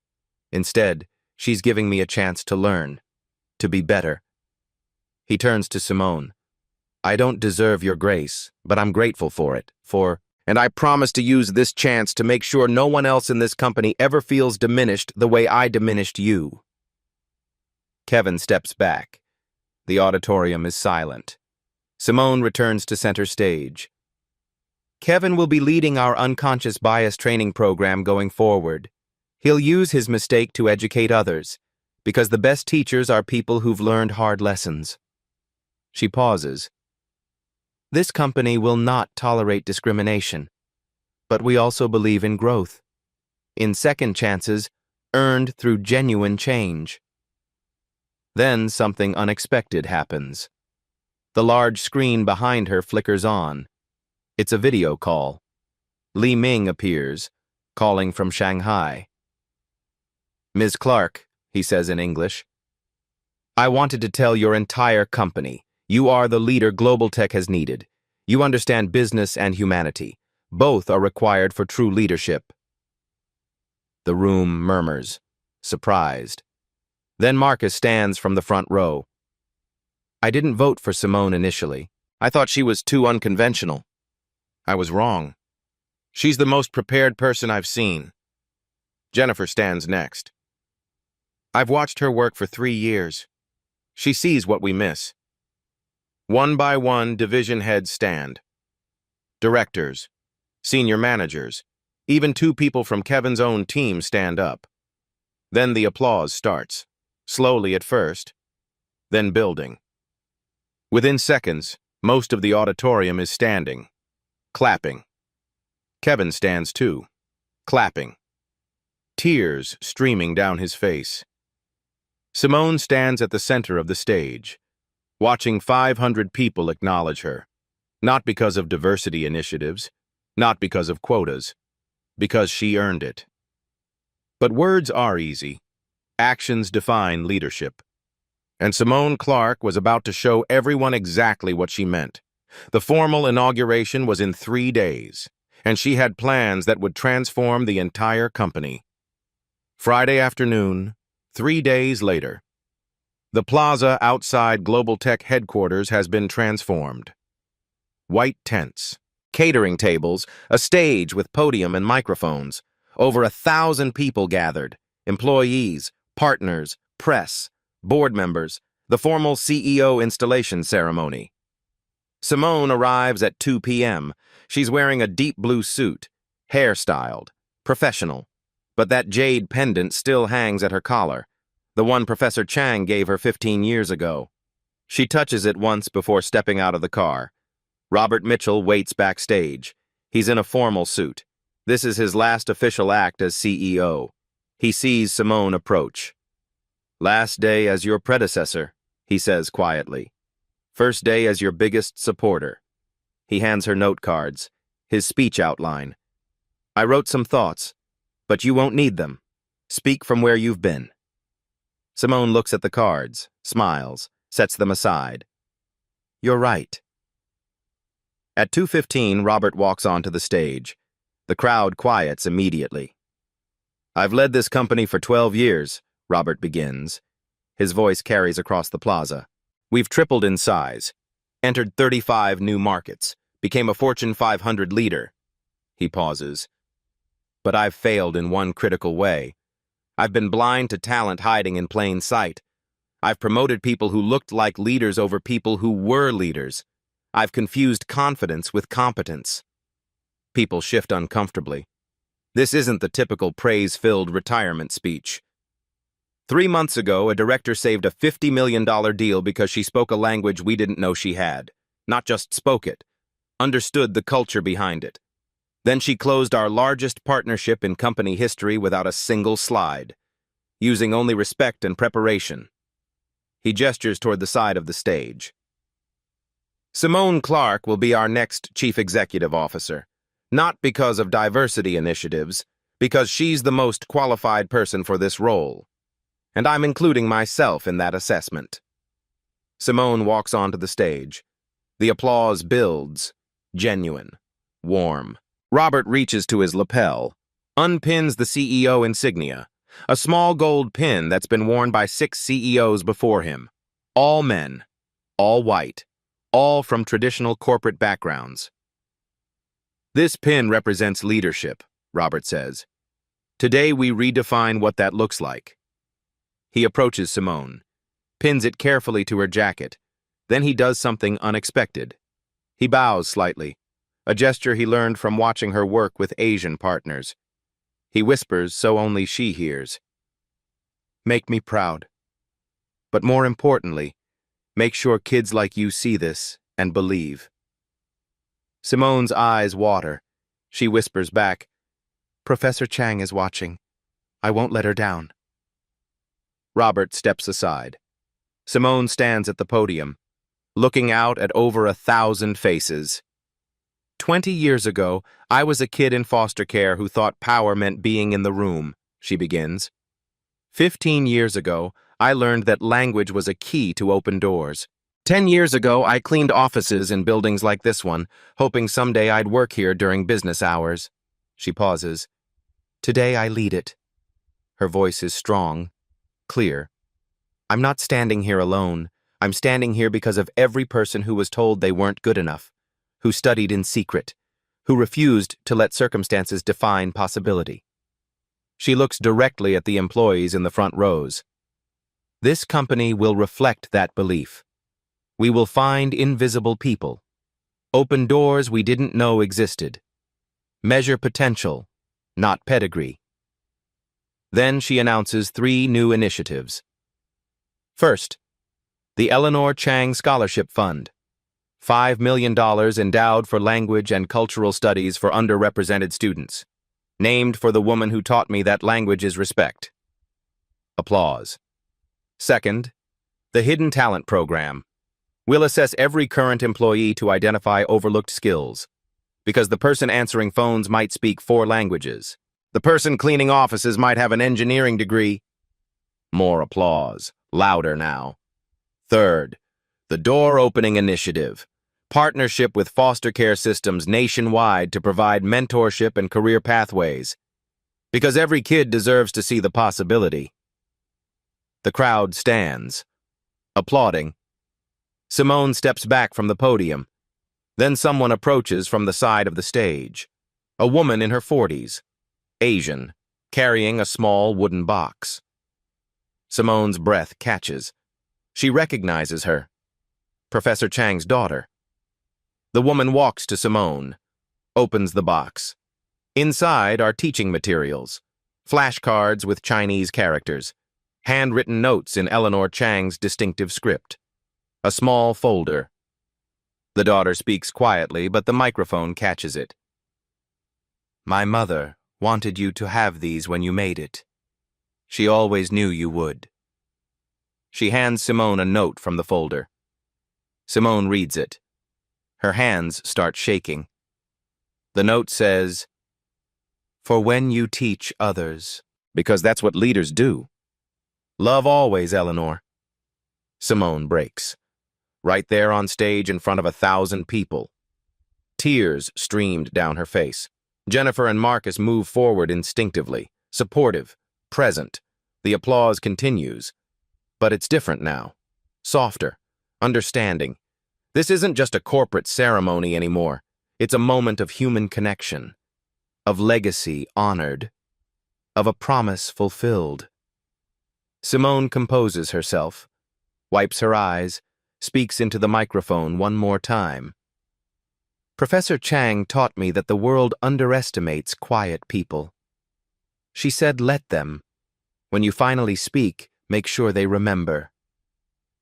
Instead, she's giving me a chance to learn, to be better. He turns to Simone. I don't deserve your grace, but I'm grateful for it, and I promise to use this chance to make sure no one else in this company ever feels diminished the way I diminished you. Kevin steps back. The auditorium is silent. Simone returns to center stage. Kevin will be leading our unconscious bias training program going forward. He'll use his mistake to educate others, because the best teachers are people who've learned hard lessons. She pauses. This company will not tolerate discrimination, but we also believe in growth, in second chances earned through genuine change. Then something unexpected happens. The large screen behind her flickers on. It's a video call. Li Ming appears, calling from Shanghai. Ms. Clark, he says in English, I wanted to tell your entire company, you are the leader global tech has needed. You understand business and humanity. Both are required for true leadership. The room murmurs, surprised. Then Marcus stands from the front row. I didn't vote for Simone initially. I thought she was too unconventional. I was wrong. She's the most prepared person I've seen. Jennifer stands next. I've watched her work for 3 years. She sees what we miss. One by one, division heads stand. Directors, senior managers, even 2 people from Kevin's own team stand up. Then the applause starts, slowly at first, then building. Within seconds, most of the auditorium is standing, clapping. Kevin stands too, clapping. Tears streaming down his face. Simone stands at the center of the stage, watching 500 people acknowledge her, not because of diversity initiatives, not because of quotas, because she earned it. But words are easy. Actions define leadership. And Simone Clark was about to show everyone exactly what she meant. The formal inauguration was in 3 days, and she had plans that would transform the entire company. Friday afternoon, 3 days later, the plaza outside Global Tech headquarters has been transformed. White tents, catering tables, a stage with podium and microphones. Over 1,000 people gathered, employees, partners, press, board members, the formal CEO installation ceremony. Simone arrives at 2 p.m. She's wearing a deep blue suit, hairstyled, professional, but that jade pendant still hangs at her collar, the one Professor Chang gave her 15 years ago. She touches it once before stepping out of the car. Robert Mitchell waits backstage. He's in a formal suit. This is his last official act as CEO. He sees Simone approach. Last day as your predecessor, he says quietly. First day as your biggest supporter. He hands her note cards, his speech outline. I wrote some thoughts, but you won't need them. Speak from where you've been. Simone looks at the cards, smiles, sets them aside. You're right. At 2:15, Robert walks onto the stage. The crowd quiets immediately. I've led this company for 12 years, Robert begins. His voice carries across the plaza. We've tripled in size, entered 35 new markets, became a Fortune 500 leader. He pauses. But I've failed in one critical way. I've been blind to talent hiding in plain sight. I've promoted people who looked like leaders over people who were leaders. I've confused confidence with competence. People shift uncomfortably. This isn't the typical praise-filled retirement speech. 3 months ago, a director saved a $50 million deal because she spoke a language we didn't know she had. Not just spoke it, understood the culture behind it. Then she closed our largest partnership in company history without a single slide, using only respect and preparation. He gestures toward the side of the stage. Simone Clark will be our next chief executive officer, not because of diversity initiatives, because she's the most qualified person for this role. And I'm including myself in that assessment. Simone walks onto the stage. The applause builds, genuine, warm. Robert reaches to his lapel, unpins the CEO insignia, a small gold pin that's been worn by 6 CEOs before him. All men, all white, all from traditional corporate backgrounds. This pin represents leadership, Robert says. Today we redefine what that looks like. He approaches Simone, pins it carefully to her jacket. Then he does something unexpected. He bows slightly, a gesture he learned from watching her work with Asian partners. He whispers so only she hears. Make me proud. But more importantly, make sure kids like you see this and believe. Simone's eyes water. She whispers back, Professor Chang is watching. I won't let her down. Robert steps aside. Simone stands at the podium, looking out at over 1,000 faces. 20 years ago, I was a kid in foster care who thought power meant being in the room, she begins. 15 years ago, I learned that language was a key to open doors. 10 years ago, I cleaned offices in buildings like this one, hoping someday I'd work here during business hours. She pauses. Today I lead it. Her voice is strong, clear. I'm not standing here alone. I'm standing here because of every person who was told they weren't good enough, who studied in secret, who refused to let circumstances define possibility. She looks directly at the employees in the front rows. This company will reflect that belief. We will find invisible people, open doors we didn't know existed, measure potential, not pedigree. Then she announces 3 new initiatives. First, the Eleanor Chang Scholarship Fund, $5 million endowed for language and cultural studies for underrepresented students, named for the woman who taught me that language is respect. Applause. Second, the Hidden Talent Program. We'll assess every current employee to identify overlooked skills, because the person answering phones might speak 4 languages. The person cleaning offices might have an engineering degree. More applause, louder now. Third, the Door Opening Initiative, partnership with foster care systems nationwide to provide mentorship and career pathways, because every kid deserves to see the possibility. The crowd stands, applauding. Simone steps back from the podium. Then someone approaches from the side of the stage. A woman in her 40s, Asian, carrying a small wooden box. Simone's breath catches. She recognizes her. Professor Chang's daughter. The woman walks to Simone, opens the box. Inside are teaching materials, flashcards with Chinese characters, handwritten notes in Eleanor Chang's distinctive script. A small folder. The daughter speaks quietly, but the microphone catches it. My mother wanted you to have these when you made it. She always knew you would. She hands Simone a note from the folder. Simone reads it. Her hands start shaking. The note says, For when you teach others. Because that's what leaders do. Love always, Eleanor. Simone breaks. Right there on stage in front of 1,000 people. Tears streamed down her face. Jennifer and Marcus move forward instinctively, supportive, present. The applause continues. But it's different now. Softer, understanding. This isn't just a corporate ceremony anymore. It's a moment of human connection, of legacy honored, of a promise fulfilled. Simone composes herself, wipes her eyes, speaks into the microphone one more time. Professor Chang taught me that the world underestimates quiet people. She said, let them. When you finally speak, make sure they remember.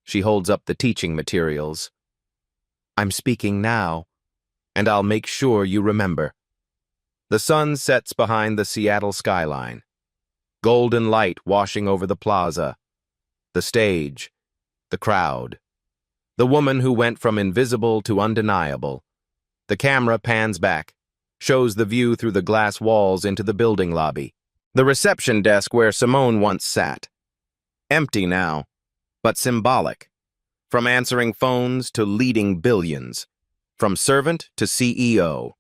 She holds up the teaching materials. I'm speaking now, and I'll make sure you remember. The sun sets behind the Seattle skyline. Golden light washing over the plaza, the stage, the crowd. The woman who went from invisible to undeniable. The camera pans back, shows the view through the glass walls into the building lobby. The reception desk where Simone once sat. Empty now, but symbolic. From answering phones to leading billions. From servant to CEO.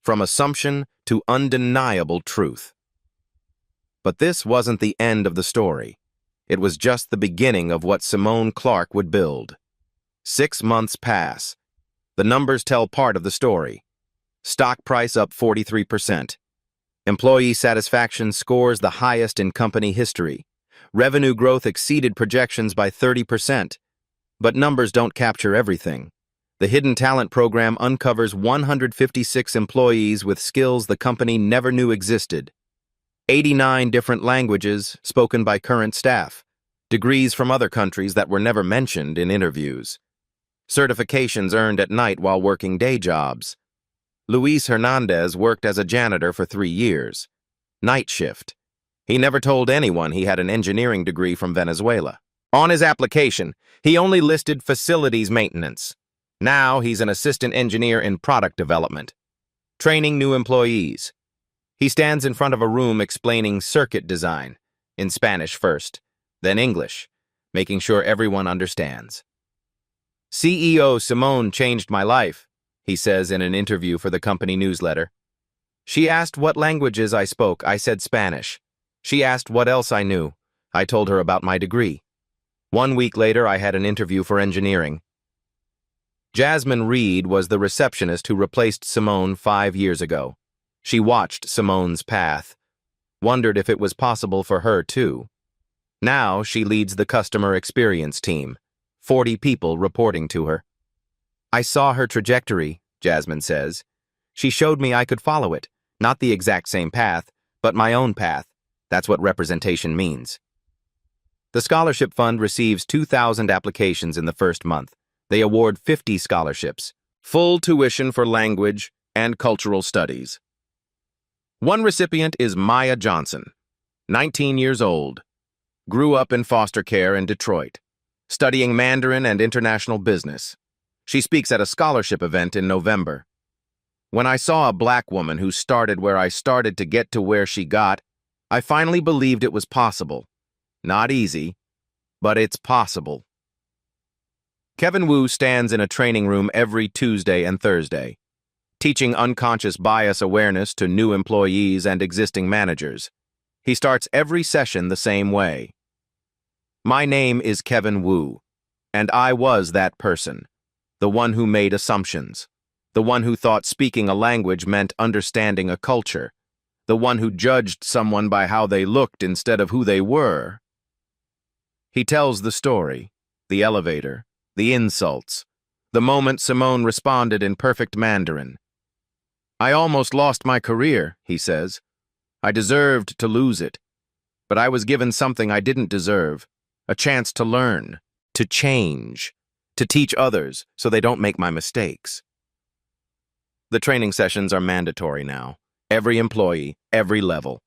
From assumption to undeniable truth. But this wasn't the end of the story. It was just the beginning of what Simone Clark would build. 6 months pass. The numbers tell part of the story. Stock price up 43%. Employee satisfaction scores the highest in company history. Revenue growth exceeded projections by 30%. But numbers don't capture everything. The Hidden Talent Program uncovers 156 employees with skills the company never knew existed. 89 different languages spoken by current staff. Degrees from other countries that were never mentioned in interviews. Certifications earned at night while working day jobs. Luis Hernandez worked as a janitor for 3 years. Night shift. He never told anyone he had an engineering degree from Venezuela. On his application, he only listed facilities maintenance. Now he's an assistant engineer in product development. Training new employees. He stands in front of a room explaining circuit design, in Spanish first, then English, making sure everyone understands. CEO Simone changed my life, he says in an interview for the company newsletter. She asked what languages I spoke. I said Spanish. She asked what else I knew. I told her about my degree. 1 week later, I had an interview for engineering. Jasmine Reed was the receptionist who replaced Simone 5 years ago. She watched Simone's path, wondered if it was possible for her too. Now she leads the customer experience team, 40 people reporting to her. I saw her trajectory, Jasmine says. She showed me I could follow it, not the exact same path, but my own path. That's what representation means. The scholarship fund receives 2,000 applications in the first month. They award 50 scholarships, full tuition for language and cultural studies. One recipient is Maya Johnson, 19 years old, grew up in foster care in Detroit, studying Mandarin and international business. She speaks at a scholarship event in November. When I saw a black woman who started where I started to get to where she got, I finally believed it was possible. Not easy, but it's possible. Kevin Wu stands in a training room every Tuesday and Thursday, teaching unconscious bias awareness to new employees and existing managers. He starts every session the same way. My name is Kevin Wu, and I was that person, the one who made assumptions, the one who thought speaking a language meant understanding a culture, the one who judged someone by how they looked instead of who they were. He tells the story, the elevator, the insults, the moment Simone responded in perfect Mandarin. I almost lost my career, he says. I deserved to lose it, but I was given something I didn't deserve, a chance to learn, to change, to teach others so they don't make my mistakes. The training sessions are mandatory now. Every employee, every level.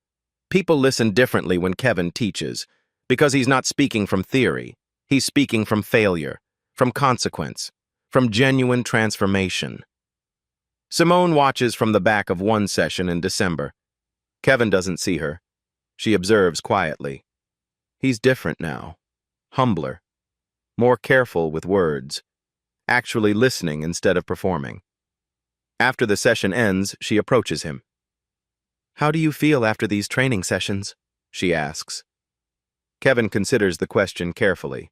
People listen differently when Kevin teaches, because he's not speaking from theory. He's speaking from failure, from consequence, from genuine transformation. Simone watches from the back of one session in December. Kevin doesn't see her. She observes quietly. He's different now, humbler, more careful with words, actually listening instead of performing. After the session ends, she approaches him. How do you feel after these training sessions? She asks. Kevin considers the question carefully.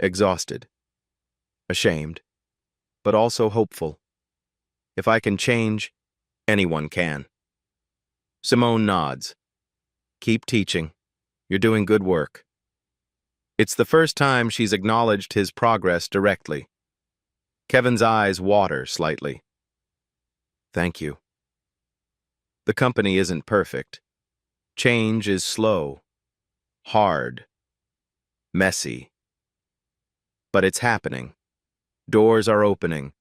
Exhausted, ashamed, but also hopeful. If I can change, anyone can. Simone nods. Keep teaching. You're doing good work. It's the first time she's acknowledged his progress directly. Kevin's eyes water slightly. Thank you. The company isn't perfect. Change is slow, hard, messy. But it's happening. Doors are opening.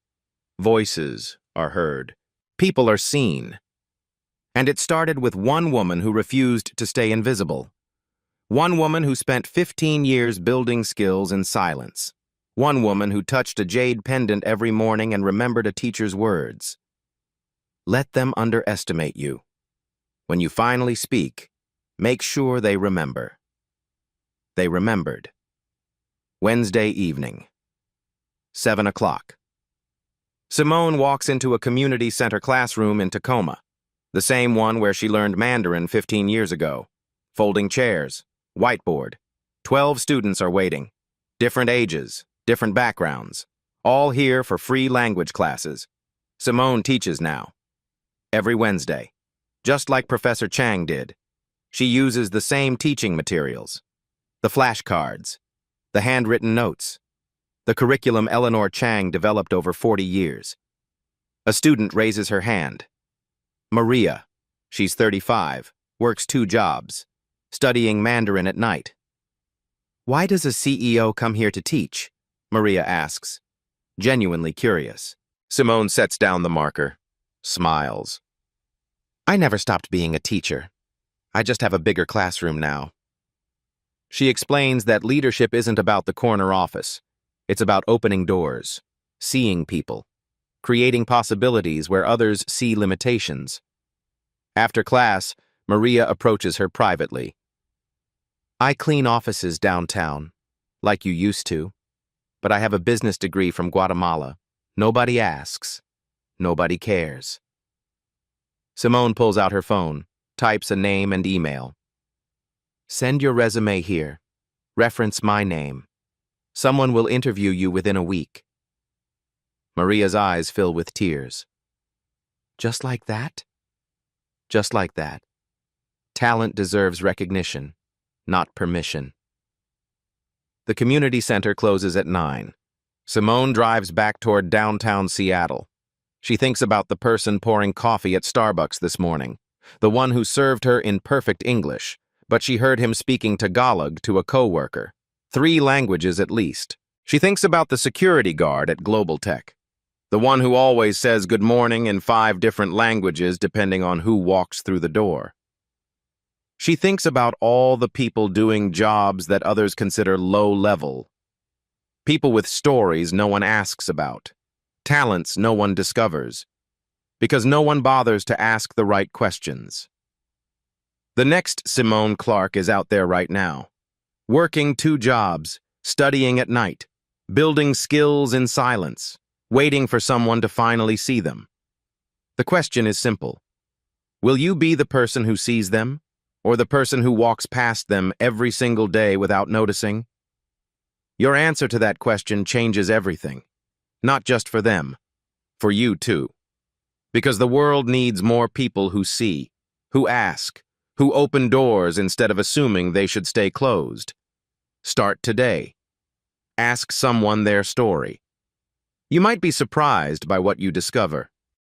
Voices are heard. People are seen. And it started with one woman who refused to stay invisible. One woman who spent 15 years building skills in silence. One woman who touched a jade pendant every morning and remembered a teacher's words. Let them underestimate you. When you finally speak, make sure they remember. They remembered. Wednesday evening, 7 o'clock. Simone walks into a community center classroom in Tacoma, the same one where she learned Mandarin 15 years ago. Folding chairs, whiteboard. 12 students are waiting. Different ages, different backgrounds. All here for free language classes. Simone teaches now. Every Wednesday. Just like Professor Chang did. She uses the same teaching materials. The flashcards. The handwritten notes. The curriculum Eleanor Chang developed over 40 years. A student raises her hand. Maria. She's 35, works 2 jobs, studying Mandarin at night. Why does a CEO come here to teach? Maria asks, genuinely curious. Simone sets down the marker, smiles. I never stopped being a teacher. I just have a bigger classroom now. She explains that leadership isn't about the corner office. It's about opening doors, seeing people, creating possibilities where others see limitations. After class, Maria approaches her privately. I clean offices downtown, like you used to, but I have a business degree from Guatemala. Nobody asks. Nobody cares. Simone pulls out her phone, types a name and email. Send your resume here. Reference my name. Someone will interview you within a week. Maria's eyes fill with tears. Just like that? Just like that. Talent deserves recognition, not permission. The community center closes at 9. Simone drives back toward downtown Seattle. She thinks about the person pouring coffee at Starbucks this morning, the one who served her in perfect English, but she heard him speaking Tagalog to a coworker. 3 languages at least. She thinks about the security guard at Global Tech, the one who always says good morning in 5 different languages depending on who walks through the door. She thinks about all the people doing jobs that others consider low-level. People with stories no one asks about, talents no one discovers, because no one bothers to ask the right questions. The next Simone Clark is out there right now, working 2 jobs, studying at night, building skills in silence, waiting for someone to finally see them. The question is simple. Will you be the person who sees them, or the person who walks past them every single day without noticing? Your answer to that question changes everything, not just for them, for you too. Because the world needs more people who see, who ask, who open doors instead of assuming they should stay closed. Start today. Ask someone their story. You might be surprised by what you discover.